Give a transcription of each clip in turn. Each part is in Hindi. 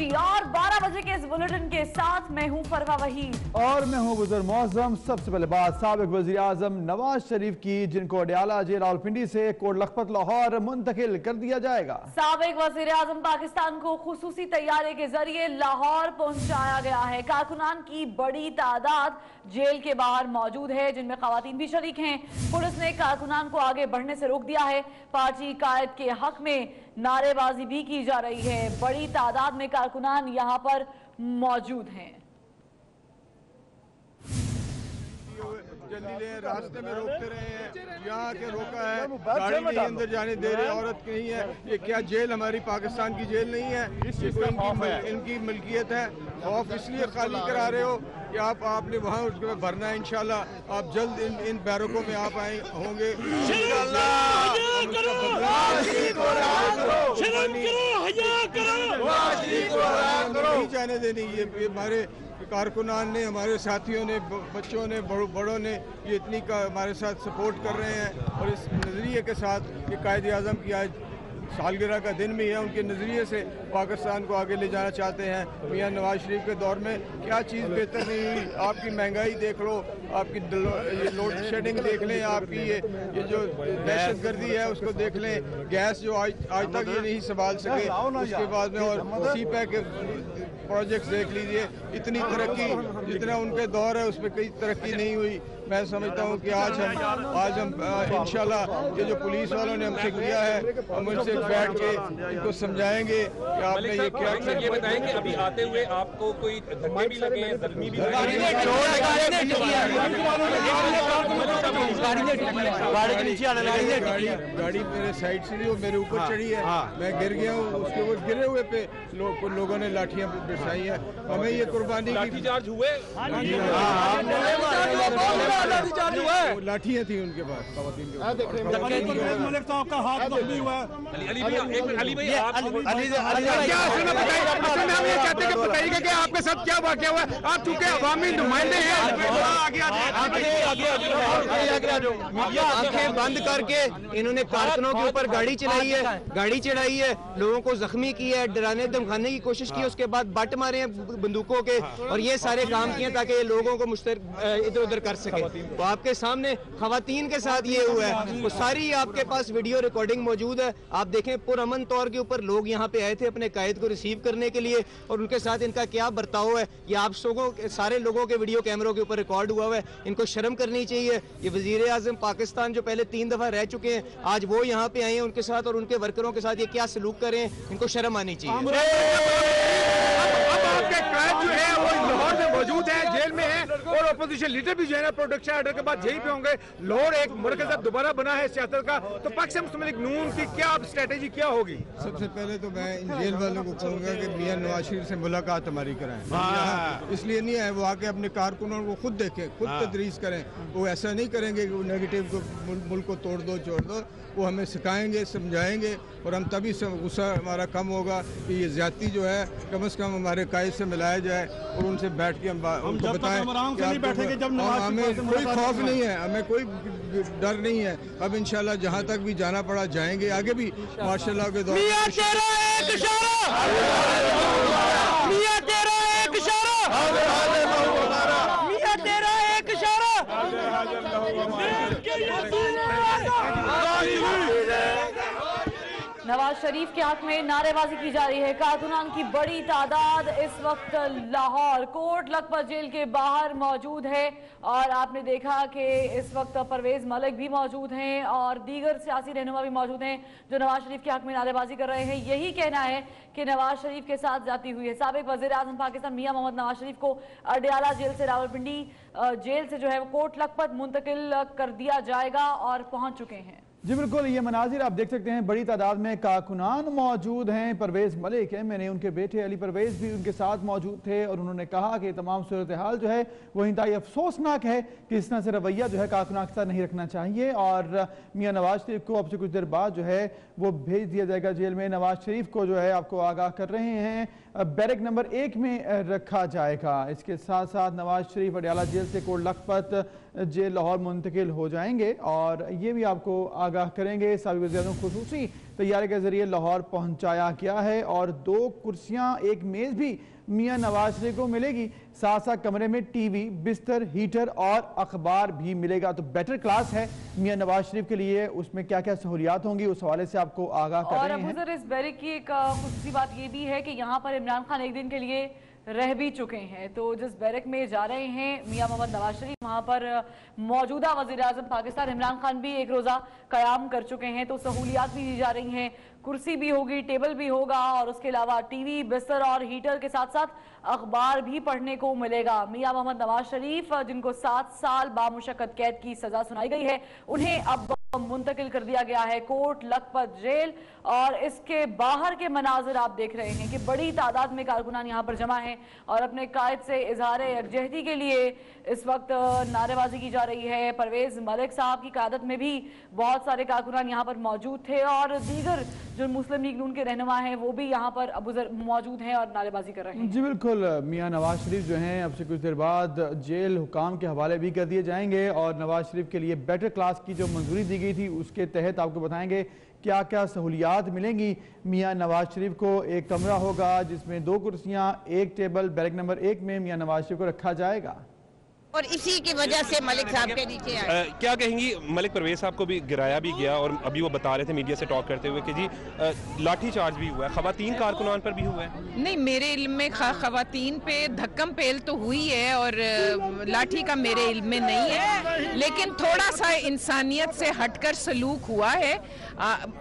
HD और 12 बजे के इस बुलेटिन के साथ मैं हूं फरवा वहीद और मैं हूं गुजर मौसम। सबसे पहले बात साबिक वज़ीर आज़म नवाज शरीफ की, जिनको अडयाला जेल रावलपिंडी से कोट लखपत लाहौर मुंतकिल कर दिया जाएगा। साबिक वज़ीर आज़म पाकिस्तान को खुसूसी तैयारी के जरिए लाहौर पहुंचाया गया है। कारकुनान की बड़ी तादाद जेल के बाहर मौजूद है, जिनमें खवातीन भी शरीक हैं। पुलिस ने कारकुनान को आगे बढ़ने से रोक दिया है। पार्टी कायद के हक में नारेबाजी भी की जा रही है। बड़ी तादाद में कारकुनान यहां पर मौजूद हैं। जल्दी ले, रास्ते में रोकते रहे हैं, यहाँ के रोका है, गाड़ी नहीं अंदर जाने दे रहे, औरत नहीं है। ये क्या जेल हमारी पाकिस्तान की जेल नहीं है, ये कोई इनकी मिल्कियत है। खौफ इसलिए खाली करा रहे हो कि आपने वहाँ उसको भरना है। इंशाल्लाह आप जल्द इन बैरकों में आप आए होंगे। नहीं जाने देनी। ये हमारे कारकुनान ने, हमारे साथियों ने, बच्चों ने, बड़ों ने ये इतनी हमारे साथ सपोर्ट कर रहे हैं। और इस नज़रिए के साथ कि कायद आज़म की आज सालगिरह का दिन भी है, उनके नज़रिए से पाकिस्तान को आगे ले जाना चाहते हैं। मियां नवाज शरीफ के दौर में क्या चीज़ बेहतर नहीं हुई। आपकी महंगाई देख लो, आपकी ये लोड शेडिंग देख लें, आपकी ये जो दहशत गर्दी है उसको देख लें। गैस जो आज तक ये नहीं संभाल सके, उसके बाद में और सी पैक प्रोजेक्ट्स देख लीजिए। इतनी तरक्की जितना उनके दौर है उसमें कोई तरक्की नहीं हुई। मैं समझता हूँ कि आज हम इंशाल्लाह ये जो पुलिस वालों ने हमसे किया है, हम उनसे बैठ के इनको समझाएंगे कि आपने ये क्या किया। ये बताएं कि अभी आते हुए आपको कोई धक्के भी लगे हैं, जख्मी भी गाड़ी मेरे साइड से वो मेरे ऊपर चढ़ी है, मैं गिर गया हूँ। उसके वो गिरे हुए पे लोगों ने लाठियाँ बिछाई हैं। हमें ये कुर्बानी लाठीचार्ज हुए, लाठियाँ थी उनके पास। मलिक साहब का हाथ जख्मी हुआ है। अली भाई आप हम ये चाहते हैं कि बताइएगा कि आपके साथ क्या वाकया हुआ है। आप चूंकि अवामी नुमाइंदे हैं, आंखें बंद करके इन्होंने कारकुनों के ऊपर गाड़ी चढ़ाई है, लोगों को जख्मी किया है, डराने धमकाने की कोशिश की, उसके बाद बट मारे हैं बंदूकों के, और ये सारे काम किए ताकि ये लोगों को इधर उधर कर सके। तो आपके सामने खवातीन के साथ ये हुआ है, वो सारी आपके पास वीडियो रिकॉर्डिंग मौजूद है। आप देखें पुरअमन तौर के ऊपर लोग यहाँ पे आए थे अपने कायद को रिसीव करने के लिए, और उनके साथ इनका क्या बर्ताव है ये आप सारे लोगों के वीडियो कैमरों के ऊपर रिकॉर्ड हुआ है। इनको शर्म करनी चाहिए। ये वजीर आजम पाकिस्तान जो पहले 3 दफा रह चुके हैं, आज वो यहाँ पे आए हैं, उनके साथ और उनके वर्करों के साथ ये क्या सलूक करें, इनको शर्म आनी चाहिए। अब आपके कायद जो है वो लाहौर में मौजूद है, जेल में है, और अपोजिशन लीडर भी जो है ना प्रोडक्शन आर्डर के बाद यहीं पे होंगे। लाहौर एक मरकज़ दोबारा बना है सियासत का, तो पाकिस्तान मुस्लिम लीग नून की क्या स्ट्रेटेजी क्या होगी? सबसे पहले तो मैं इन जेल वालों को कहूँगा कि मियां नवाज शरीफ से मुलाकात हमारी कराएं। इसलिए नहीं है वो आके अपने कारकुनों को खुद देखें, खुद तदरीस करें। वो ऐसा नहीं करेंगे कि वो नेगेटिव को मुल्क को तोड़ दो छोड़ दो। वो हमें सिखाएंगे, समझाएंगे, और हम तभी गुस्सा हमारा कम होगा कि ये ज्यादती जो है कम से कम हमारे कायद से मिलाया जाए, और उनसे बैठ के हम उनको बताएं कि हमें कोई खौफ नहीं है, हमें कोई डर नहीं है। अब इंशाल्लाह जहाँ तक भी जाना पड़ा जाएंगे, आगे भी माशाल्लाह के दौर नवाज शरीफ के हक में नारेबाजी की जा रही है। कारकुनान की बड़ी तादाद इस वक्त लाहौर कोट लखपत जेल के बाहर मौजूद है, और आपने देखा कि इस वक्त परवेज मलिक भी मौजूद हैं और दीगर सियासी रहनुमा भी मौजूद हैं जो नवाज शरीफ के हक में नारेबाजी कर रहे हैं। यही कहना है कि नवाज शरीफ के साथ जाती हुई है। साबिक वज़ीर आज़म पाकिस्तान मियां मोहम्मद नवाज शरीफ को अडयाला जेल से रावलपिंडी जेल से जो है कोट लखपत मुंतकिल कर दिया जाएगा और पहुंच चुके हैं। जी बिल्कुल, ये मनाजिर आप देख सकते हैं। बड़ी तादाद में कारकुनान मौजूद हैं। परवेज मलिक है, मैंने उनके बेटे अली परवेज भी उनके साथ मौजूद थे, और उन्होंने कहा कि तमाम सूरत हाल जो है वो इंतहाई अफसोसनाक है कि इस तरह से रवैया जो है कारकुनान के साथ नहीं रखना चाहिए, और मियां नवाज शरीफ को अब से कुछ देर बाद जो है वो भेज दिया जाएगा जेल में। नवाज शरीफ को जो है आपको आगाह कर रहे हैं बैरक नंबर 1 में रखा जाएगा। इसके साथ साथ नवाज शरीफ अडयाला जेल से कोट लखपत जेल लाहौर मुंतकिल हो जाएंगे और ये भी आपको आगाह करेंगे। साबिक़ वज़ीर-ए-आज़म खुसूसी तैयारी के जरिए लाहौर पहुँचाया गया है और 2 कुर्सियाँ एक मेज़ भी मियाँ नवाज शरीफ को मिलेगी। साथ साथ कमरे में टीवी, बिस्तर, हीटर और अखबार भी मिलेगा। तो बेटर क्लास है मियाँ नवाज शरीफ के लिए। उसमें क्या क्या सहूलियात होंगी उस हवाले से आपको आगाह कर रहे हैं। और अबू इस बैरक की एक खुसूसी बात ये भी है कि यहाँ पर इमरान खान एक दिन के लिए रह भी चुके हैं। तो जिस बैरक में जा रहे हैं मियाँ मोहम्मद नवाज शरीफ, वहाँ पर मौजूदा वज़ीर आज़म पाकिस्तान इमरान खान भी एक रोज़ा क़याम कर चुके हैं। तो सहूलियात भी दी जा रही हैं, कुर्सी भी होगी, टेबल भी होगा और उसके अलावा टीवी, बिस्तर और हीटर के साथ साथ अखबार भी पढ़ने को मिलेगा। मियाँ मोहम्मद नवाज शरीफ जिनको 7 साल बामुशक्कत कैद की सजा सुनाई गई है, उन्हें अब मुंतकिल कर दिया गया है कोट लखपत जेल। और इसके बाहर के मनाजिर आप देख रहे हैं कि बड़ी तादाद में कारकुनान यहाँ पर जमा हैं और अपने कायद से इजहार यकजहती के लिए इस वक्त नारेबाजी की जा रही है। परवेज मलिक साहब की क़यादत में भी बहुत सारे कारकुनान यहाँ पर मौजूद थे और दीगर जो मुस्लिम लीग नून के रहनुमा हैं वो भी यहाँ पर अब मौजूद हैं और नारेबाजी कर रहे हैं। जी बिल्कुल, मियाँ नवाज शरीफ जो हैं अब से कुछ देर बाद जेल हुकाम के हवाले भी कर दिए जाएंगे और नवाज शरीफ के लिए बेटर क्लास की जो मंजूरी दी गई थी उसके तहत आपको बताएंगे क्या क्या सहूलियात मिलेंगी। मियाँ नवाज शरीफ को एक कमरा होगा जिसमें 2 कुर्सियाँ, 1 टेबल, बैरक नंबर 1 में मियाँ नवाज शरीफ को रखा जाएगा और इसी की वजह से मलिक साहब के नीचे आए। क्या कहेंगी, मलिक परवेज साहब को भी गिराया भी गया और अभी वो बता रहे थे मीडिया से टॉक करते हुए कि जी लाठी चार्ज भी हुआ है, खवातीन कारकुनान पर भी हुआ है। नहीं, मेरे इल्म में खवातीन पे धक्कम पेल तो हुई है और लाठी का मेरे इल्म में नहीं है, लेकिन थोड़ा सा इंसानियत से हटकर सलूक हुआ है।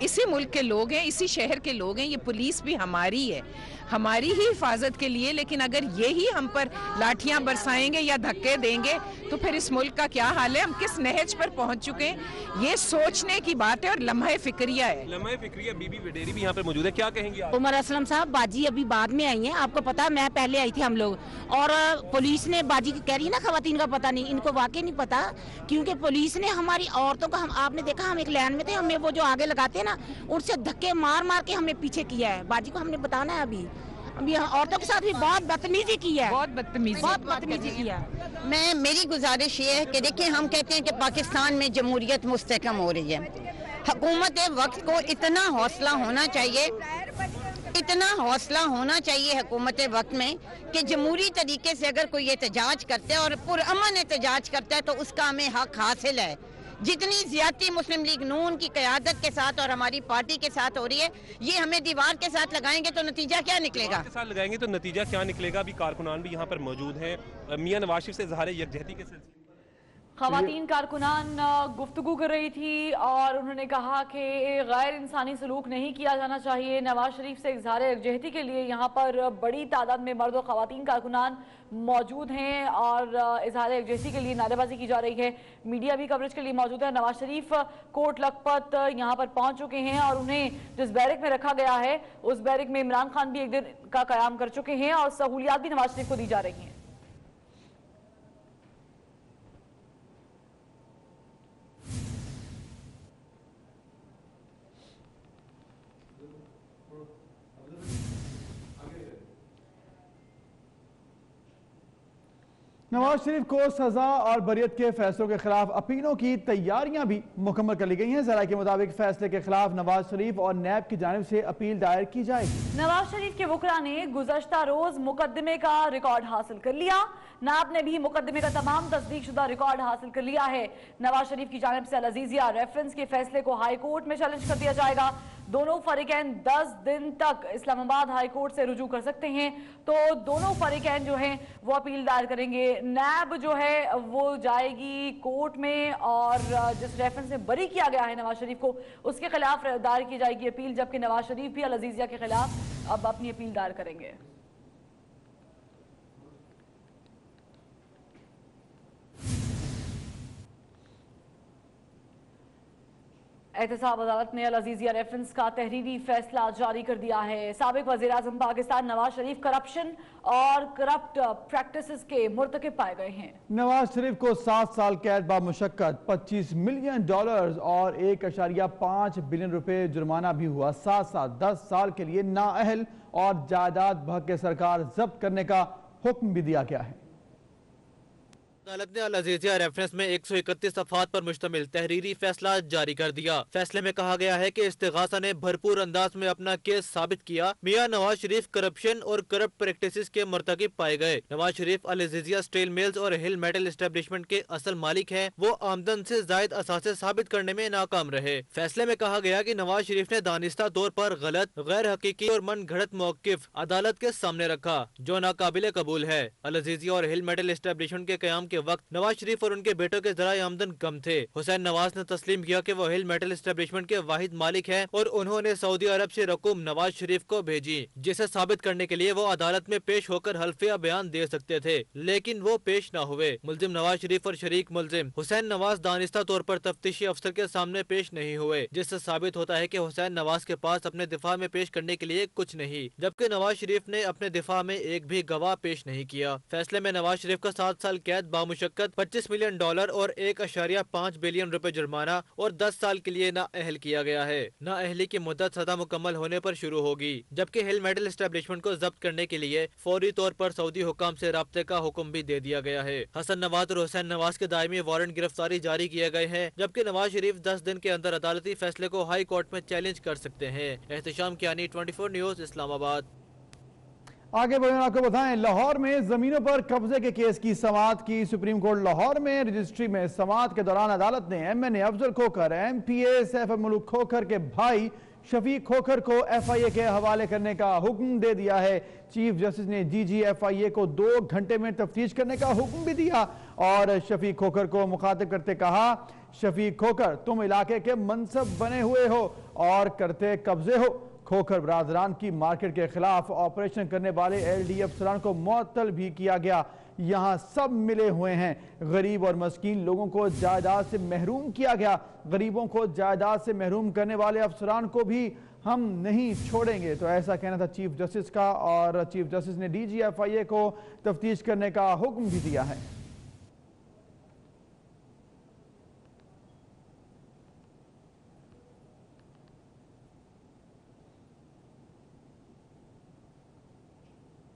इसी मुल्क के लोग हैं, इसी शहर के लोग हैं, ये पुलिस भी हमारी है, हमारी ही हिफाजत के लिए। लेकिन अगर यही हम पर लाठियां बरसाएंगे या धक्के देंगे तो फिर इस मुल्क का क्या हाल है, हम किस नहज पर पहुंच चुके हैं, ये सोचने की बात है और लम्हा फिक्रिया है। लम्हा फिक्रिया। बीबी वडेरी भी यहाँ पर मौजूद है, क्या कहेंगी आप? उमर असलम साहब, बाजी अभी बाद में आई हैं, आपको पता है, मैं पहले आई थी हम लोग। और पुलिस ने बाजी कह रही है ना खवातीन का पता नहीं, इनको वाकई नहीं पता क्योंकि पुलिस ने हमारी औरतों का, हम आपने देखा हम एक लाइन में थे, हमें वो जो आगे लगाते हैं ना उनसे धक्के मार मार के हमें पीछे किया है। बाजी को हमने बताना है अभी औरतों के साथ भी बहुत बदतमीजी की है, बहुत बदतमीजी किया। मेरी गुजारिश ये है कि देखिए, हम कहते हैं कि पाकिस्तान में जमहूरियत मुस्तहकम हो रही है। हुकूमत वक्त को इतना हौसला होना चाहिए, इतना हौसला होना चाहिए हुकूमत वक्त में कि जमहूरी तरीके से अगर कोई एहतजाज करता है और पुरअमन एहतजाज करता है तो उसका हमें हक हासिल है। जितनी ज्यादती मुस्लिम लीग नून की क़यादत के साथ और हमारी पार्टी के साथ हो रही है, ये हमें दीवार के साथ लगाएंगे तो नतीजा क्या निकलेगा? के साथ लगाएंगे तो नतीजा क्या निकलेगा? अभी कारकुनान भी यहाँ पर मौजूद हैं। मियाँ नवाज शरीफ से इज़हार यकजहती के सिलसिले खवातीन कारकुनान गुफ्तगू कर रही थी और उन्होंने कहा कि गैर इंसानी सलूक नहीं किया जाना चाहिए। नवाज शरीफ से इज़हार यकजहती के लिए यहाँ पर बड़ी तादाद में मर्द और खवातीन कारकुनान मौजूद हैं और इज़हार यकजहती के लिए नारेबाजी की जा रही है। मीडिया भी कवरेज के लिए मौजूद है। नवाज शरीफ कोट लखपत यहाँ पर पहुँच चुके हैं और उन्हें जिस बैरक में रखा गया है उस बैरक में इमरान खान भी एक दिन का क़याम कर चुके हैं और सहूलियात भी नवाज शरीफ को दी जा रही हैं। नवाज शरीफ को सजा और बरियत के फैसलों के खिलाफ अपीलों की तैयारियां भी मुकम्मल कर ली गई हैं। जरा के मुताबिक फैसले के खिलाफ नवाज शरीफ और नैब की जानिब से अपील दायर की जाएगी। नवाज शरीफ के वकला ने गुज़श्ता रोज मुकदमे का रिकॉर्ड हासिल कर लिया। नैब ने भी मुकदमे का तमाम तस्दीकशुदा रिकॉर्ड हासिल कर लिया है। नवाज शरीफ की जानिब से अल अज़ीज़िया रेफरेंस के फैसले को हाई कोर्ट में चैलेंज कर दिया जाएगा। दोनों फरीकैन 10 दिन तक इस्लामाबाद हाई कोर्ट से रुजू कर सकते हैं, तो दोनों फरीकैन जो हैं वो अपील दायर करेंगे। नैब जो है वो जाएगी कोर्ट में और जिस रेफरेंस में बरी किया गया है नवाज शरीफ को उसके खिलाफ दायर की जाएगी अपील, जबकि नवाज शरीफ भी अल अज़ीज़िया के खिलाफ अब अपनी अपील दायर करेंगे। एहतसाब अदालत ने अल अज़ीज़िया रेफरेंस का तहरीरी फैसला जारी कर दिया है। साबिक वज़ीर आज़म पाकिस्तान नवाज शरीफ करप्शन और करप्ट प्रैक्टिसेस के मुर्तकिब पाए गए हैं। नवाज शरीफ को 7 साल कैद बामुशक्कत, $25 मिलियन और 1.5 बिलियन रुपए जुर्माना भी हुआ। साथ साथ 10 साल के लिए नाअहल और जायदाद भग के सरकार जब्त करने का हुक्म भी दिया गया है। अदालत ने अल अजीजिया रेफरेंस में 131 सफ़हात पर मुश्तमिल तहरीरी फैसला जारी कर दिया। फैसले में कहा गया है कि इस्तिगासा ने भरपूर अंदाज में अपना केस साबित किया। मियां नवाज शरीफ करप्शन और करप्ट प्रैक्टिसेस के मर्तकिब पाए गए। नवाज शरीफ अल अजीजिया स्टील मिल्स और हिल मेटल एस्टेब्लिशमेंट के असल मालिक हैं। वो आमदन से जायद असासे साबित करने में नाकाम रहे। फैसले में कहा गया कि नवाज शरीफ ने दानिस्ता तौर पर गलत, गैर हकीकी और मन घड़त मौकिफ अदालत के सामने रखा, जो नाकाबिले कबूल है। अल अजीजिया और हिल मेटल एस्टेब्लिशमेंट के कयाम के वक्त नवाज शरीफ और उनके बेटों के जराए आमदन कम थे। हुसैन नवाज ने तस्लीम किया कि वो हिल मेटल एस्टेब्लिशमेंट के वाहिद मालिक हैं और उन्होंने सऊदी अरब से रकूम नवाज शरीफ को भेजी, जिसे साबित करने के लिए वो अदालत में पेश होकर हल्फिया बयान दे सकते थे, लेकिन वो पेश न हुए। मुल्जिम नवाज शरीफ और शरीक मुल्जिम हुसैन नवाज दानिस्ता तौर पर तफ्तीशी अफसर के सामने पेश नहीं हुए, जिससे साबित होता है कि हुसैन नवाज के पास अपने दिफा में पेश करने के लिए कुछ नहीं, जबकि नवाज शरीफ ने अपने दिफा में एक भी गवाह पेश नहीं किया। फैसले में नवाज शरीफ का 7 साल कैद बामुशक्कत, $25 मिलियन और 1.5 बिलियन रुपए जुर्माना और 10 साल के लिए नाअहल किया गया है। नाअहली की मुद्दत सदा मुकम्मल होने पर शुरू होगी, जबकि हिल मेटल एस्टेब्लिशमेंट को जब्त करने के लिए फौरी तौर पर सऊदी हुकाम से राब्ते का हुक्म भी दे दिया गया है। हसन नवाज और हुसैन नवाज के दायमी वारंट गिरफ्तारी जारी किए गए हैं, जबकि नवाज शरीफ 10 दिन के अंदर अदालती फैसले को हाई कोर्ट में चैलेंज कर सकते हैं। एहतशाम कियानी, 24 न्यूज, इस्लामाबाद। आगे बढ़े आपको बताएं, लाहौर में जमीनों पर कब्जे के केस की समाअत की। सुप्रीम कोर्ट लाहौर में रजिस्ट्री में समाअत के दौरान अदालत ने MNA अफजल खोखर, MPA सैफ मुल्क खोखर के भाई शफीक खोखर को FIA के हवाले करने का हुक्म दे दिया है। चीफ जस्टिस ने DG FIA को 2 घंटे में तफ्तीश करने का हुक्म भी दिया और शफीक खोखर को मुखातिब करते कहा, शफीक खोखर, तुम इलाके के मनसब बने हुए हो और करते कब्जे हो। खोखर बरादरान की मार्केट के खिलाफ ऑपरेशन करने वाले LD अफसरान को मुअत्तल भी किया गया। यहाँ सब मिले हुए हैं। गरीब और मस्कीन लोगों को जायदाद से महरूम किया गया। गरीबों को जायदाद से महरूम करने वाले अफसरान को भी हम नहीं छोड़ेंगे। तो ऐसा कहना था चीफ जस्टिस का और चीफ जस्टिस ने DG FIA को तफ्तीश करने का हुक्म भी दिया है।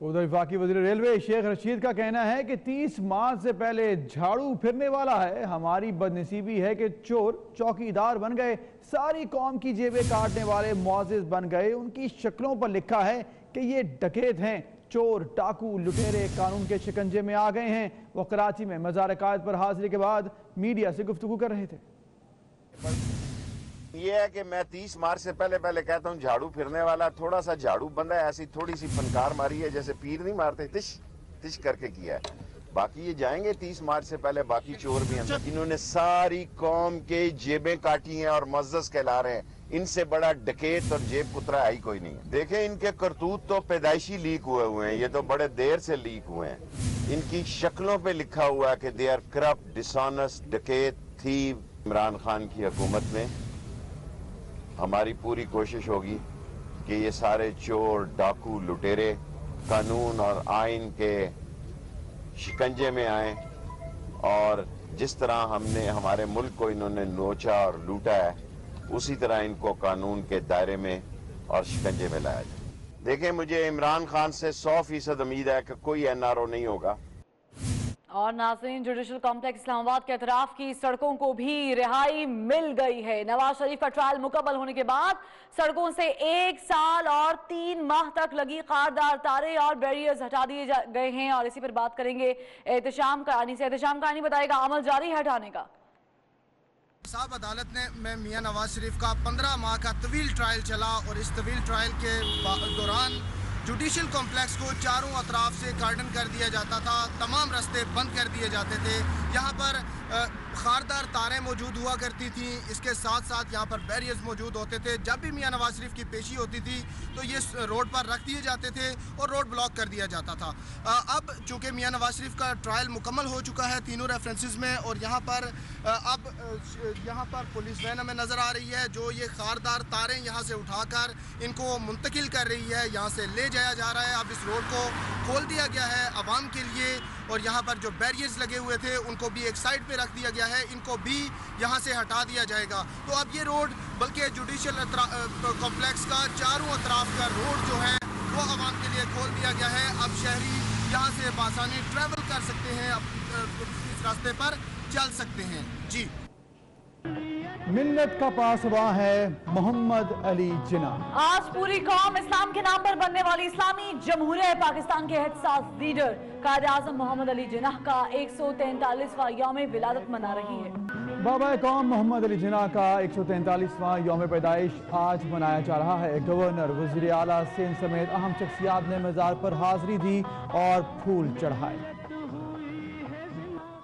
उधर वफाकी वज़ीर रेलवे शेख रशीद का कहना है कि 30 मार्च से पहले झाड़ू फिरने वाला है। हमारी बदनसीबी है कि चोर चौकीदार बन गए, सारी कौम की जेबें काटने वाले मुआज़िज़ बन गए। उनकी शक्लों पर लिखा है कि ये डकैत हैं, चोर, डाकू, लुटेरे कानून के शिकंजे में आ गए हैं। वो कराची में मज़ार कायद पर हाजिरी के बाद मीडिया से गुफ्तगू कर रहे थे। ये है कि मैं 30 मार्च से पहले कहता हूँ झाड़ू फिरने वाला, थोड़ा सा झाड़ू बंदा है, ऐसी थोड़ी सी फनकार मारी है, जैसे पीर नहीं मारते, तिश तिश करके किया है। बाकी ये जाएंगे 30 मार्च से पहले, बाकी चोर भी अंदर। इन्होंने सारी कौम के जेबें काटी हैं और मज़्ज़ज़ कहला रहे हैं। इनसे बड़ा डकैत और जेब कुतरा आई कोई नहीं है। देखें, इनके करतूत तो पैदाइशी लीक हुए हैं, ये तो बड़े देर से लीक हुए हैं। इनकी शक्लों पे लिखा हुआ है कि दे आर करप्ट, डिसऑनेस्ट, डकैत, थीव। इमरान खान की हुकूमत में हमारी पूरी कोशिश होगी कि ये सारे चोर, डाकू, लुटेरे कानून और आइन के शिकंजे में आए और जिस तरह हमने हमारे मुल्क को इन्होंने नोचा और लूटा है, उसी तरह इनको कानून के दायरे में और शिकंजे में लाया जाए। देखें, मुझे इमरान खान से 100% उम्मीद है कि कोई NRO नहीं होगा। और नाज़रीन, जुडिशल कॉम्प्लेक्स इस्लामाबाद के अतराफ की सड़कों को भी रिहाई मिल गई है। नवाज शरीफ का ट्रायल मुकम्मल होने के बाद सड़कों से 1 साल और 3 माह तक लगी खारदार तारे और बैरियर्स हटा दिए गए हैं। और इसी पर बात करेंगे एहतशाम करानी से। एहतशाम करानी बताएगा, अमल जारी है हटाने का? साहब, अदालत ने मियां नवाज शरीफ का 15 माह का तवील ट्रायल चला और इस तवील ट्रायल के दौरान जुडिशल कॉम्प्लेक्स को चारों अतराफ से गार्डन कर दिया जाता था, तमाम रास्ते बंद कर दिए जाते थे। यहाँ पर खारदार तारें मौजूद हुआ करती थी, इसके साथ साथ यहाँ पर बैरियर्स मौजूद होते थे। जब भी मियां नवाज शरीफ की पेशी होती थी तो ये रोड पर रख दिए जाते थे और रोड ब्लॉक कर दिया जाता था। अब चूँकि मियां नवाज शरीफ का ट्रायल मुकम्मल हो चुका है तीनों रेफरेंसेस में, और यहाँ पर पुलिस वैन हमें नज़र आ रही है जो ये खारदार तारें यहाँ से उठाकर इनको मुंतकिल कर रही है, यहाँ से ले जाया जा रहा है। अब इस रोड को खोल दिया गया है आवाम के लिए और यहाँ पर जो बैरियर्स लगे हुए थे उनको भी एक साइड पे रख दिया गया है, इनको भी यहाँ से हटा दिया जाएगा। तो अब ये रोड, बल्कि जुडिशल कॉम्प्लेक्स का चारों अतराफ का रोड जो है वो आवाम के लिए खोल दिया गया है। अब शहरी यहाँ से बासानी ट्रैवल कर सकते हैं। अब इस रास्ते पर चल सकते हैं। जी, मिल्लत का पासवा है मोहम्मद अली जिन्ना। आज पूरी कौम इस्लाम के नाम पर बनने वाली इस्लामी जमहूरियत पाकिस्तान के एहसास लीडर कायद आज़म मोहम्मद अली जिन्ना का 143वां यौम विलादत मना रही है। बाबा कौम मोहम्मद अली जिन्ना का 143वां यौम पैदाइश आज मनाया जा रहा है। गवर्नर, वज़ीर आला सिंध समेत अहम शख्सियात ने मज़ार पर हाजिरी दी और फूल चढ़ाए।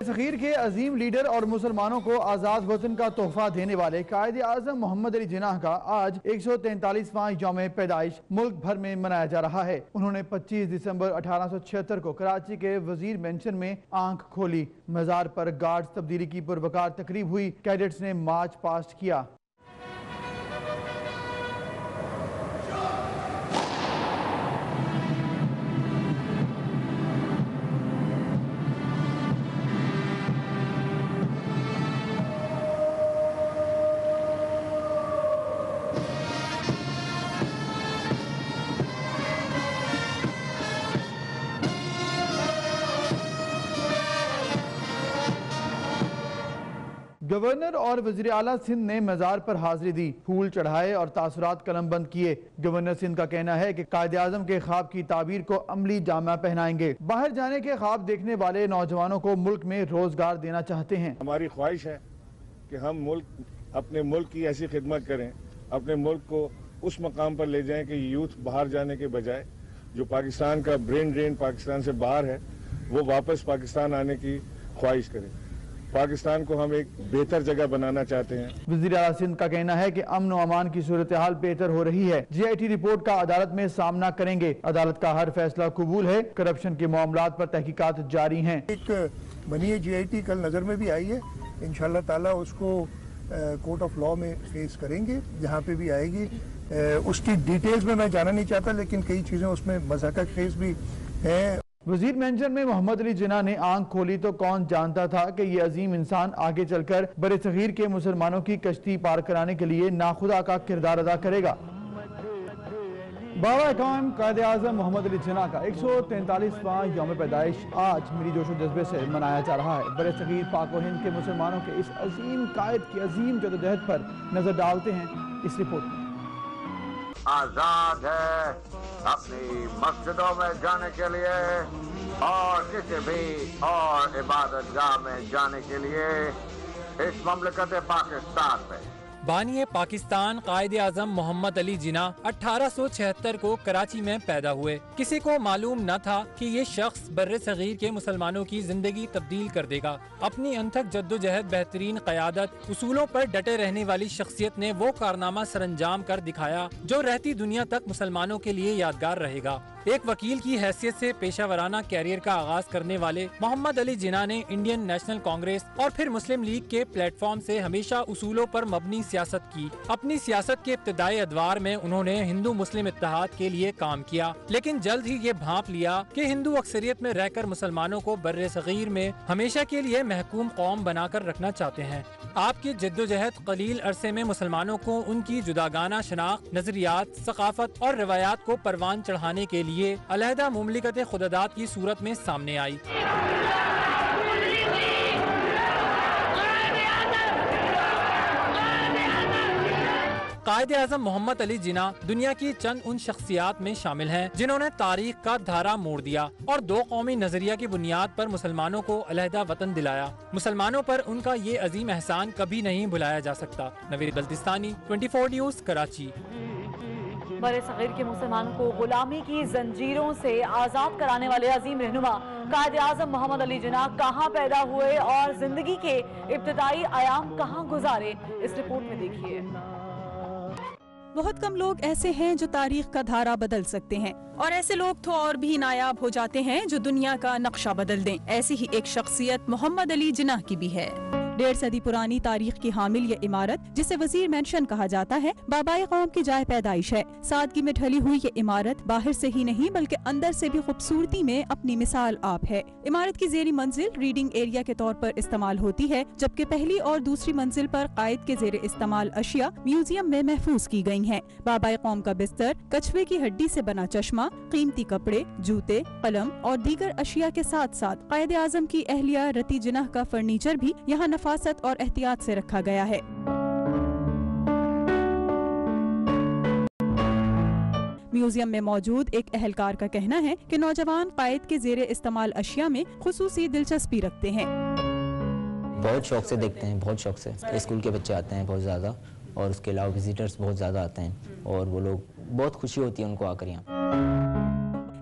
सगीर के अजीम लीडर और मुसलमानों को आज़ाद वतन का तोहफा देने वाले कायद आज़म मोहम्मद अली जिन्ना का आज 143वां यौम पैदाइश मुल्क भर में मनाया जा रहा है। उन्होंने 25 दिसंबर 1876 को कराची के वजीर मेंशन में आंख खोली। मज़ार पर गार्ड्स तब्दीली की पुरवकार तकरीब हुई। कैडेट्स ने मार्च पास्ट किया। गवर्नर और वज़ीर आला सिंध ने मज़ार पर हाजिरी दी, फूल चढ़ाए और तासुरात कलम बंद किए। गवर्नर सिंध का कहना है कि कायद आज़म के ख्वाब की ताबीर को अमली जामा पहनाएंगे। बाहर जाने के ख्वाब देखने वाले नौजवानों को मुल्क में रोजगार देना चाहते हैं। हमारी ख्वाहिश है कि हम अपने मुल्क की ऐसी खिदमत करें, अपने मुल्क को उस मकाम पर ले जाएं कि यूथ बाहर जाने के बजाय जो पाकिस्तान का ब्रेन ड्रेन पाकिस्तान से बाहर है वो वापस पाकिस्तान आने की ख्वाहिश करें। पाकिस्तान को हम एक बेहतर जगह बनाना चाहते हैं। वज़ीर आला सिंध का कहना है कि अमन और अमान की सूरत हाल बेहतर हो रही है। GIT रिपोर्ट का अदालत में सामना करेंगे। अदालत का हर फैसला कबूल है। करप्शन के मामलात पर तहकीकात जारी हैं। एक बनी है GIT कल नज़र में भी आई है, इंशाल्लाह ताला उसको कोर्ट ऑफ लॉ में फेस करेंगे। जहाँ पे भी आएगी उसकी डिटेल्स में मैं जाना नहीं चाहता, लेकिन कई चीज़ें उसमें मज़ाक़ खेज़ भी है। वजीर मेंशन में मोहम्मद अली जिन्ना ने आंख खोली तो कौन जानता था कि ये अजीम इंसान आगे चलकर बड़े सगीर के मुसलमानों की कश्ती पार कराने के लिए नाखुदा का किरदार अदा करेगा। बाबा कौम कायद आज़म मोहम्मद अली जिन्ना का 143वां यौम पैदाइश आज मिली जोशो जज्बे से मनाया जा रहा है। बड़े सगीर पाक व हिंद के मुसलमानों के इस अजीम कायद की अजीम जदोजहद पर नजर डालते हैं इस रिपोर्ट में। आजाद है अपनी मस्जिदों में जाने के लिए और किसी भी और इबादत गाह में जाने के लिए इस ममलकत पाकिस्तान में। बानी पाकिस्तान कायद आज़म मोहम्मद अली जिन्ना 1876 को कराची में पैदा हुए। किसी को मालूम न था कि ये शख्स बर्रे सगीर के मुसलमानों की जिंदगी तब्दील कर देगा। अपनी अनथक जद्दोजहद, बेहतरीन क़यादत, उसूलों पर डटे रहने वाली शख्सियत ने वो कारनामा सरंजाम कर दिखाया जो रहती दुनिया तक मुसलमानों के लिए यादगार रहेगा। एक वकील की हैसियत से पेशा वराना कैरियर का आगाज करने वाले मोहम्मद अली जिन्ना ने इंडियन नेशनल कांग्रेस और फिर मुस्लिम लीग के प्लेटफॉर्म से हमेशा उसूलों पर मबनी सियासत की। अपनी सियासत के इब्तिदाई अदवार में उन्होंने हिंदू मुस्लिम इत्तेहाद के लिए काम किया, लेकिन जल्द ही ये भांप लिया कि हिंदू अक्सरियत में रहकर मुसलमानों को बर्रे सगीर में हमेशा के लिए महकूम कौम बनाकर रखना चाहते हैं। आपकी जद्दोजहद कलील अरसे में मुसलमानों को उनकी जुदागाना शनाख्त, नजरियात, सकाफत और रवायात को परवान चढ़ाने के लिए अलहदा मुमलिकत खुदादात की सूरत में सामने आई। कायद आज़म मोहम्मद अली जिन्ना दुनिया की चंद उन शख्सियात में शामिल हैं जिन्होंने तारीख का धारा मोड़ दिया और दो कौमी नजरिया की बुनियाद पर मुसलमानों को अलहदा वतन दिलाया। मुसलमानों पर उनका ये अजीम एहसान कभी नहीं भुलाया जा सकता। नवीर बल्तिस्तानी, 24 न्यूज़, कराची। बड़े सगीर के मुसलमानों को गुलामी की जंजीरों से आजाद कराने वाले अजीम रहनुमा कायद आज़म मोहम्मद अली जिन्ना कहाँ पैदा हुए और जिंदगी के इब्तिदाई आयाम कहाँ गुजारे, इस रिपोर्ट में देखिए। बहुत कम लोग ऐसे हैं जो तारीख का धारा बदल सकते हैं, और ऐसे लोग तो और भी नायाब हो जाते हैं जो दुनिया का नक्शा बदल दें। ऐसी ही एक शख्सियत मोहम्मद अली जिन्ना की भी है। 1.5 सदी पुरानी तारीख की हामिल ये इमारत, जिसे वजीर मेंशन कहा जाता है, बाबाए कौम की जाए पैदाइश है। सादगी में ढली हुई ये इमारत बाहर से ही नहीं बल्कि अंदर से भी खूबसूरती में अपनी मिसाल आप है। इमारत की ज़ेरी मंजिल रीडिंग एरिया के तौर पर इस्तेमाल होती है, जबकि पहली और दूसरी मंजिल पर कायद के ज़ेरे इस्तेमाल अशिया म्यूजियम में महफूज की गयी हैं। बाबाए कौम का बिस्तर, कछुए की हड्डी से बना चश्मा, कीमती कपड़े, जूते, कलम और दीगर अशिया के साथ साथ कायदे आज़म की अहलिया रती जिनाह का फर्नीचर भी यहाँ नफासत और एहतियात से रखा गया है। म्यूजियम में मौजूद एक अहलकार का कहना है कि नौजवान कायद के ज़ेरे इस्तेमाल अशिया में खुसूसी दिलचस्पी रखते हैं। बहुत शौक से देखते हैं, बहुत शौक से। स्कूल के बच्चे आते हैं बहुत ज़्यादा, और उसके अलावा विजिटर्स बहुत ज़्यादा आते हैं, और वो लोग बहुत खुशी होती है उनको आकर यहाँ।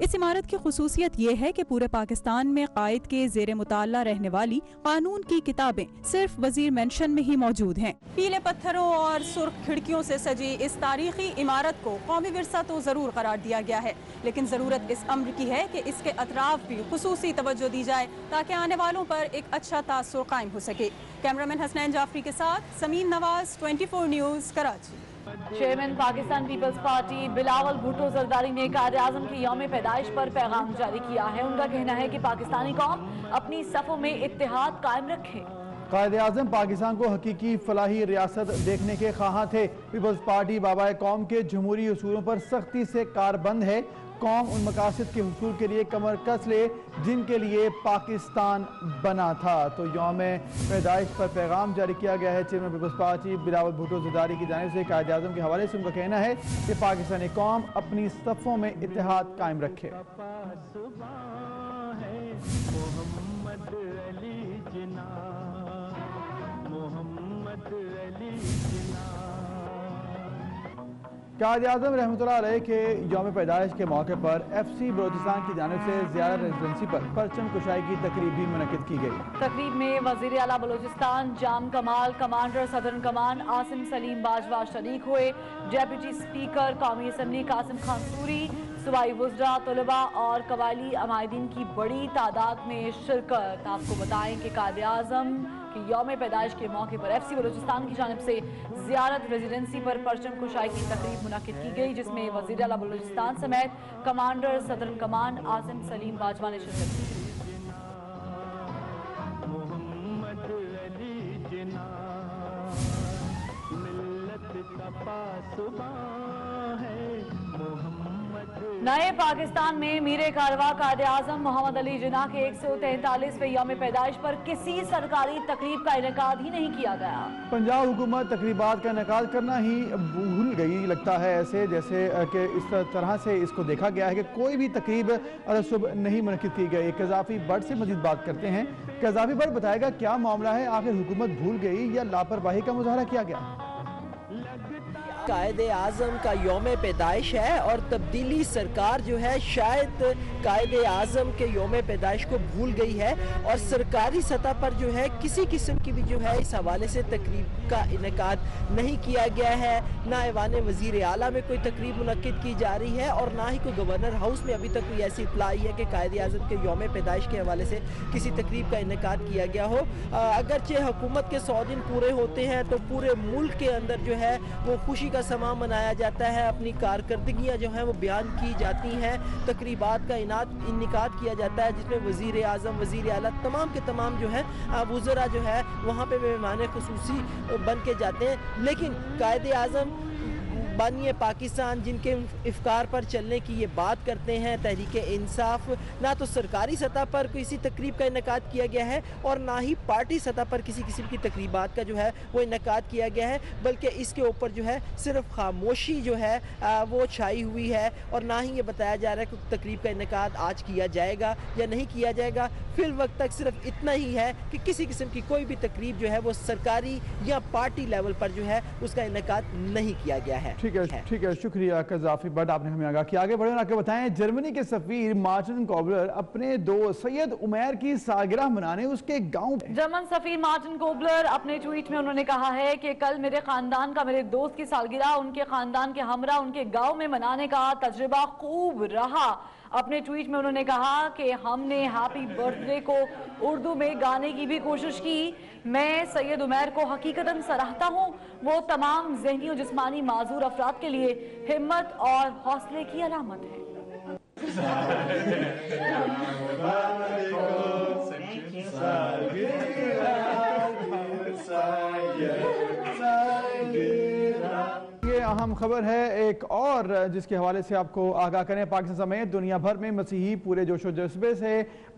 इस इमारत की खुसूसियत ये है कि पूरे पाकिस्तान में कायद के ज़ेरे मुताला रहने वाली कानून की किताबें सिर्फ वजीर मेंशन में ही मौजूद हैं। पीले पत्थरों और सुर्ख खिड़कियों से सजी इस तारीखी इमारत को कौमी विरसा तो जरूर करार दिया गया है, लेकिन जरूरत इस अम्र की है कि इसके अतराफ भी खुसूसी तवज्जो दी जाए ताकि आने वालों पर एक अच्छा तासुर कायम हो सके। कैमरामैन हसनैन जाफरी के साथ Sameen Nawaz, 24 news, Karachi. Chairman Pakistan peoples party Bilawal Bhutto Zardari ने कायदे आज़म की यौम पैदाइश पर पैगाम जारी किया है। उनका कहना है कि पाकिस्तानी कौम अपनी सफ़ों में इत्तेहाद कायम रखे। कायदे आज़म पाकिस्तान को हकीकी फलाही रियासत देखने के ख्वाह थे। पीपल्स पार्टी बाबाए कौम के जमहूरी उसूलों पर सख्ती से कारबंद है। कौम उन मकासद के हुसूल के लिए कमर कस ले जिनके लिए पाकिस्तान बना था। तो यौम पैदाइश पर पैगाम जारी किया गया है। Chairman peoples party Bilawal Bhutto Zardari की जानिब से कायदे आज़म के हवाले से उनका कहना है कि पाकिस्तानी कौम अपनी सफ़ों में इत्तेहाद कायम रखे। कायदे आज़म रहमतुल्लाह अलैह के यौम पैदाइश के मौके पर FC बलोचिस्तान की जानिब से ज़ियारत रेजिडेंसी पर परचम कुशाई की तकरीब भी मुनक़िद की गई। तकरीब में वज़ीर आला बलोचिस्तान जाम कमाल, कमांडर सदर्न कमान आसिम सलीम बाजवा शरीक हुए। डेप्यूटी स्पीकर कौमी असम्बली कासिम खान सूरी, सूबाई वुज़रा, तलबा और कबायली अमायदीन की बड़ी तादाद में शिरकत। आपको बताएं कि कायदे आज़म की यौम पैदाइश के मौके पर FC बलोचिस्तान की जानिब से ज़ियारत रेजिडेंसी पर परचम कुशाई की तकरीब मुनक़िद की गई, जिसमें वज़ीर आला बलोचिस्तान समेत कमांडर सदर्न कमान आसिम सलीम बाजवा ने शिरकत की। नए पाकिस्तान में मीरे कारवा कायदे आज़म मोहम्मद अली जिन्ना के 143वें यौम पैदाइश पर किसी सरकारी तकरीब का इनेकाद ही नहीं किया गया। पंजाब हुकूमत तकरीबात का इनेकाद करना ही भूल गई। लगता है ऐसे जैसे कि इस तरह से इसको देखा गया है कि कोई भी तकरीब सुबह नहीं मुनक़िद की गई। कज़ाफ़ी बट से मज़ीद बात करते हैं। कज़ाफ़ी बट बताएगा क्या मामला है, आखिर हुकूमत भूल गई या लापरवाही का मुजाहरा किया गया? कायदे आज़म का यौम पैदाइश है और तब्दीली सरकार जो है शायद कायदे आज़म के यौम पैदाइश को भूल गई है, और सरकारी सतह पर जो है किसी किस्म की भी जो है इस हवाले से तकरीब का इनेकाद नहीं किया गया है। ना ऐवान वज़ीर आला में कोई तकरीब मुनक़िद की जा रही है, और ना ही कोई गवर्नर हाउस में अभी तक कोई ऐसी इत्तला आई है कि कायदे आज़म के यौम पैदाइश के हवाले से किसी तकरीब का इनेकाद किया गया हो। अगरचे हुकूमत के 100 दिन पूरे होते हैं तो पूरे मुल्क के अंदर जो है वो खुशी का समा मनाया जाता है, अपनी कारकर्दगियाँ जो हैं वो बयान की जाती हैं, तकरीबात का इनेकाद किया जाता है जिसमें वज़ीर आज़म, वज़ीर आला, तमाम के तमाम जो है वुज़रा जो है वहाँ पे मेहमान खुसूसी बन के जाते हैं। लेकिन कायदे आज़म बानिए पाकिस्तान जिनके इफ्कार पर चलने की ये बात करते हैं, तहरीक इंसाफ, ना तो सरकारी सतह पर किसी तकरीब का इनेकाद किया गया है और ना ही पार्टी सतह पर किसी किस्म की तकरीबात का जो है वो इनेकाद किया गया है, बल्कि इसके ऊपर जो है सिर्फ खामोशी जो है वो छाई हुई है, और ना ही ये बताया जा रहा है कि तकरीब का इनेकाद आज किया जाएगा या नहीं किया जाएगा। फिल वक्त तक सिर्फ इतना ही है कि किसी किस्म की कोई भी तकरीब जो है वो सरकारी या पार्टी लेवल पर जो है उसका इनेकाद नहीं किया गया है। ठीक है, शुक्रिया कज़ाफ़ी बट, आपने हमें आगाह किया। आगे बढ़े और आगे बताएं, जर्मनी के सफीर मार्टिन कोबलर अपने दोस्त सैयद उमैर की सालगिरह मनाने उसके गांव। जर्मन सफीर मार्टिन कोबलर अपने ट्वीट में उन्होंने कहा है कि कल मेरे खानदान का मेरे दोस्त की सालगिरह उनके खानदान के हमरा उनके गांव में मनाने का तजुर्बा खूब रहा। अपने ट्वीट में उन्होंने कहा कि हमने हैप्पी बर्थडे को उर्दू में गाने की भी कोशिश की। मैं सैयद उमैर को हकीकतन सराहता हूँ। वो तमाम ज़हनी और जिस्मानी माजूर अफराद के लिए हिम्मत और हौसले की अलामत है। ये अहम खबर है एक और जिसके हवाले से आपको आगाह करें। पाकिस्तान समेत दुनिया भर में मसीही पूरे जोशो जज्बे से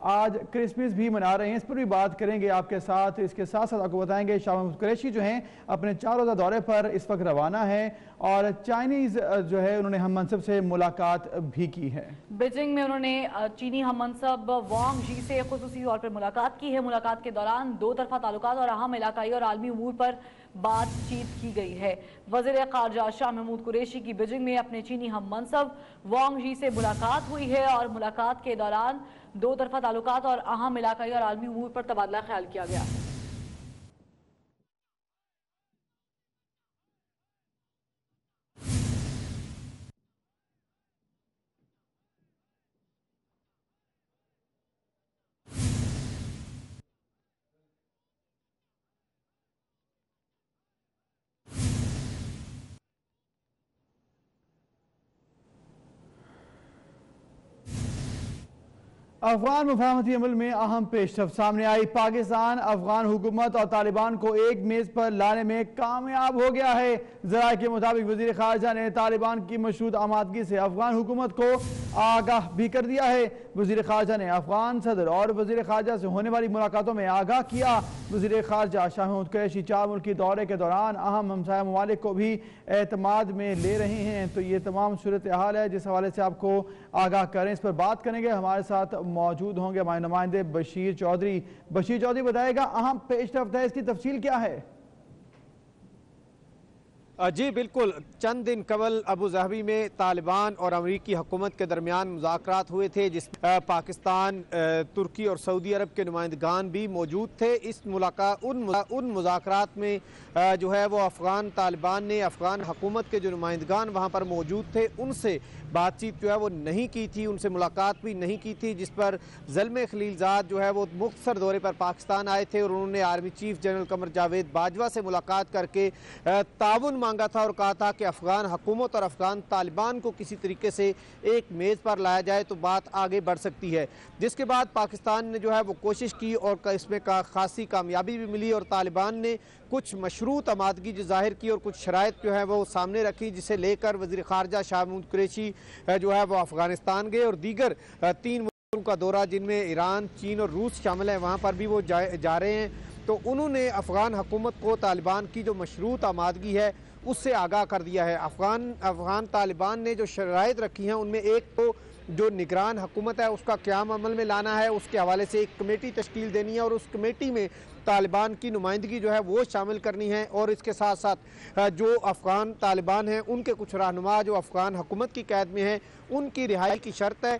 आज क्रिसमस भी मना रहे हैं। इस पर भी बात करेंगे आपके साथ। इसके साथ साथ आपको बताएंगे शाह महमूद कुरैशी जो हैं अपने 4 रोज़ा दौरे पर इस वक्त रवाना है और चाइनीज़ जो है उन्होंने हम मनसब से मुलाकात भी की है। बीजिंग में उन्होंने चीनी हम मनसब वांग जी से खुसूसी तौर पर मुलाकात की है। मुलाकात के दौरान दो तरफा ताल्लुकात और अहम इलाकाई और आलमी उमूर पर बातचीत की गई है। वज़ीर ख़ारजा शाह महमूद कुरैशी की बीजिंग में अपने चीनी हम मनसब वांग जी से मुलाकात हुई है और मुलाकात के दौरान दो तरफा ताल्लुकात और अहम इलाकाई और आलमी उमूर पर तबादला ख्याल किया गया। अफगान मुफाहमती अमल में अहम पेशरफ सामने आई। पाकिस्तान अफगान हुकूमत और तालिबान को एक मेज पर लाने में कामयाब हो गया है। ज़राए के मुताबिक वज़ीर ख़ारजा ने तालिबान की मशरूत आमादगी से अफगान हुकूमत को आगाह भी कर दिया है। वज़ीर ख़ारजा ने अफगान सदर और वज़ीर ख़ारजा से होने वाली मुलाकातों में आगाह किया। वज़ीर ख़ारजा शाह महमूद कुरैशी 4 मुल्की दौरे के दौरान अहम हमसाया ममालिक को भी एतमाद में ले रहे हैं। तो ये तमाम सूरत हाल है जिस हवाले से आपको आगाह करें, इस पर बात करेंगे। हमारे साथ मौजूद होंगे हमारे नुमाइंदे बशीर चौधरी। बशीर चौधरी बताएगा अहम पेशरफ्त है, इसकी तफसील क्या है? जी बिल्कुल, चंद दिन कबल अबू ज़हबी में तालिबान और अमरीकी हुकूमत के दरमियान मुज़ाकरात हुए थे जिस पाकिस्तान, तुर्की और सऊदी अरब के नुमाइंदगान भी मौजूद थे। इस मुलाकात उन मुज़ाकरात में जो है वो अफ़गान तालिबान ने अफ़गान हुकूमत के जो नुमाइंदगान वहाँ पर मौजूद थे उनसे बातचीत जो है वो नहीं की थी, उनसे मुलाकात भी नहीं की थी, जिस पर ज़ल्मे खलीलज़ाद जो है वो मुख्तसर दौरे पर पाकिस्तान आए थे और उन्होंने army chief general Qamar Javed Bajwa से मुलाकात करके ताउन मांगा था और कहा था कि अफ़गान हुकूमत और अफ़गान तालिबान को किसी तरीके से एक मेज़ पर लाया जाए तो बात आगे बढ़ सकती है। जिसके बाद पाकिस्तान ने जो है वो कोशिश की और इसमें खासी कामयाबी भी मिली और तालिबान ने कुछ मशरूत आमादगी जो जाहिर की और कुछ शराइत जो है वो सामने रखी, जिसे लेकर वज़ीर ख़ारजा शाह महमूद कुरैशी जो है वो अफ़गानिस्तान गए और दीगर 3 मुल्कों का दौरा जिनमें ईरान, चीन और रूस शामिल है वहाँ पर भी वो जा रहे हैं। तो उन्होंने अफ़गान हुकूमत को तालिबान की जो मशरूत आमादगी है उससे आगाह कर दिया है। अफ़गान तालिबान ने जो शराइत रखी हैं उनमें एक तो जो निगरान हुकूमत है उसका क़याम अमल में लाना है, उसके हवाले से एक कमेटी तश्कील देनी है और उस कमेटी में तालिबान की नुमाइंदगी जो है वो शामिल करनी है और इसके साथ साथ जो अफ़गान तालिबान हैं उनके कुछ रहनुमा जो अफ़गान हुकूमत की कैद में हैं उनकी रिहाई की शर्त है।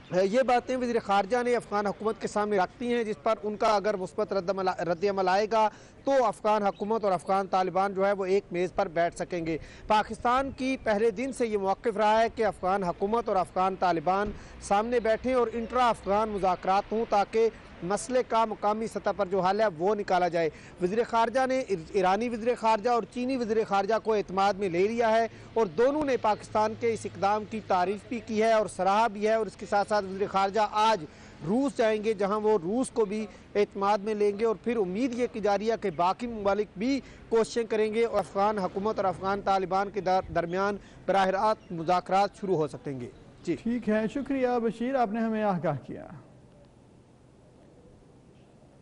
ये बातें वज़ीर ख़ारजा ने अफ़गान हुकूमत के सामने रखती हैं, जिस पर उनका अगर मुस्बत रद्द-ए-अमल आएगा तो अफ़गान हुकूमत और अफ़गान तालिबान जो है वो एक मेज़ पर बैठ सकेंगे। पाकिस्तान की पहले दिन से ये मौक़िफ़ रहा है कि अफ़गान हुकूमत और अफ़गान तालिबान सामने बैठें और इंट्रा अफ़गान मुज़ाकरात हों ताकि मसले का मुकामी सतह पर जो हल है वो निकाला जाए। वज़ीर ख़ारजा ने ईरानी वज़ीर ख़ारजा और चीनी वज़ीर ख़ारजा को एतमाद में ले लिया है और दोनों ने पाकिस्तान के इस इक़दाम की तारीफ़ भी की है और सराहा भी है और इसके साथ साथ वज़ीर ख़ारजा आज रूस जाएंगे जहां वो रूस को भी एतमाद में लेंगे और फिर उम्मीद ये की जा रही है कि बाकी ममालिक भी कोशिशें करेंगे और अफ़गान हुकूमत और अफ़गान तालिबान के दरमियान बराह रास्त मुज़ाकरात शुरू हो सकेंगे। जी ठीक है, शुक्रिया बशीर, आपने हमें आगाह किया।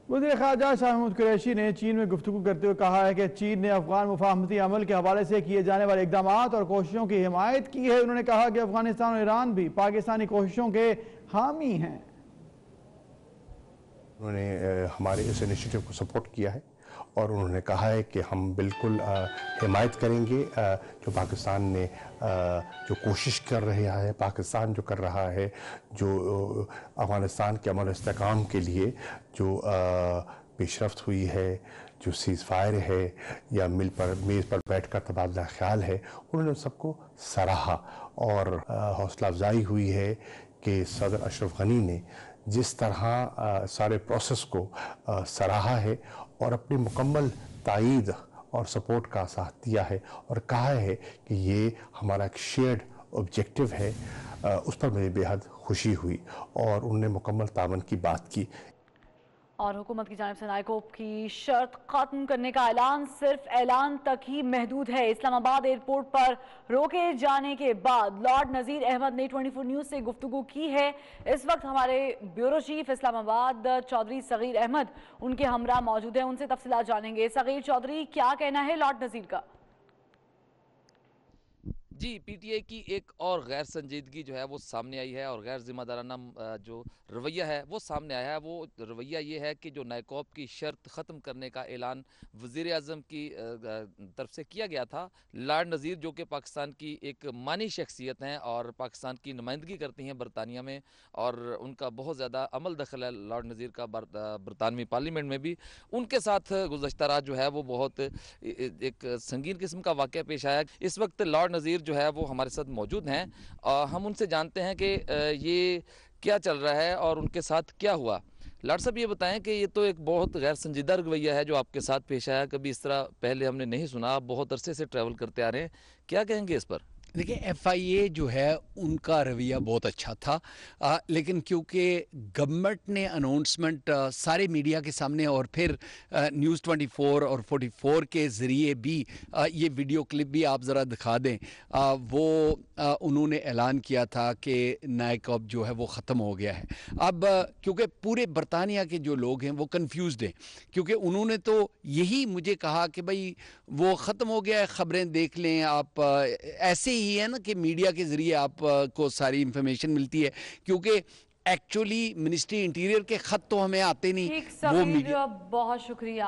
वज़ीर ख़ारजा शाह महमूद कुरैशी ने चीन में गुफ्तगू करते हुए कहा है कि चीन ने अफ़गान मुफाहमती अमल के हवाले से किए जाने वाले इक़दाम और कोशिशों की हिमायत की है। उन्होंने कहा कि अफ़गानिस्तान और ईरान भी पाकिस्तानी कोशिशों के हामी हैं। उन्होंने हमारे इस इनिशिएटिव को सपोर्ट किया है और उन्होंने कहा है कि हम बिल्कुल हिमायत करेंगे जो पाकिस्तान ने जो कोशिश कर रहा है, पाकिस्तान जो कर रहा है, जो अफ़गानिस्तान के अमन इस्तेहकाम के लिए जो पेशरफ्त हुई है, जो सीज़ फायर है या मेज़ पर बैठ कर तबादला ख्याल है, उन्होंने सबको सराहा और हौसला अफजाई हुई है कि सदर अशरफ गनी ने जिस तरह सारे प्रोसेस को सराहा है और अपनी मुकम्मल तायीद और सपोर्ट का साथ दिया है और कहा है कि ये हमारा एक शेयर्ड ऑब्जेक्टिव है, उस पर मुझे बेहद खुशी हुई और उन्होंने मुकम्मल तामन की बात की। और हुकूमत की जानिब से नायकोब की शर्त खत्म करने का ऐलान सिर्फ ऐलान तक ही महदूद है। इस्लामाबाद एयरपोर्ट पर रोके जाने के बाद लॉर्ड नज़ीर अहमद ने 24 न्यूज़ से गुफ्तगू की है। इस वक्त हमारे ब्यूरो चीफ इस्लामाबाद चौधरी सगीर अहमद उनके हमरा मौजूद हैं, उनसे तफसीलात जानेंगे। सगीर चौधरी, क्या कहना है लॉर्ड नज़ीर का? जी, पीटीआई की एक और गैर संजीदगी जो है वो सामने आई है और गैर जिम्मेदाराना जो रवैया है वो सामने आया है। वो रवैया ये है कि जो नायकोब की शर्त ख़त्म करने का ऐलान वज़ीर आज़म की तरफ से किया गया था, लॉर्ड नज़ीर जो कि पाकिस्तान की एक मानी शख्सियत हैं और पाकिस्तान की नुमाइंदगी करती हैं बरतानिया में और उनका बहुत ज़्यादा अमल दखल है लॉर्ड नज़ीर का बरतानवी पार्लियामेंट में भी। उनके साथ गुज़श्ता रात जो है वो बहुत एक संगीन किस्म का वाक़या पेश आया। इस वक्त लॉर्ड नज़ीर जो है वो हमारे साथ मौजूद हैं। हम उनसे जानते हैं कि ये क्या चल रहा है और उनके साथ क्या हुआ। लॉर्ड साहब, ये बताएं कि ये तो एक बहुत गैर संजीदा रवैया है जो आपके साथ पेश आया, कभी इस तरह पहले हमने नहीं सुना, आप बहुत अरसे से ट्रैवल करते आ रहे हैं, क्या कहेंगे इस पर? देखिए, FIA जो है उनका रवैया बहुत अच्छा था, लेकिन क्योंकि गवर्नमेंट ने अनाउंसमेंट सारे मीडिया के सामने और फिर न्यूज़ 24 और 44 के ज़रिए भी ये वीडियो क्लिप भी आप ज़रा दिखा दें, वो उन्होंने ऐलान किया था कि नायकोब जो है वो ख़त्म हो गया है। अब क्योंकि पूरे बरतानिया के जो लोग हैं वो कन्फ्यूज़्ड हैं, क्योंकि उन्होंने तो यही मुझे कहा कि भाई वो ख़त्म हो गया है, ख़बरें देख लें आप, ऐसे ही है ना कि मीडिया के ज़रिए आपको सारी इंफॉर्मेशन मिलती है, क्योंकि एक्चुअली मिनिस्ट्री इंटीरियर के ख़त तो हमें आते नहीं। वो मीडिया। बहुत शुक्रिया।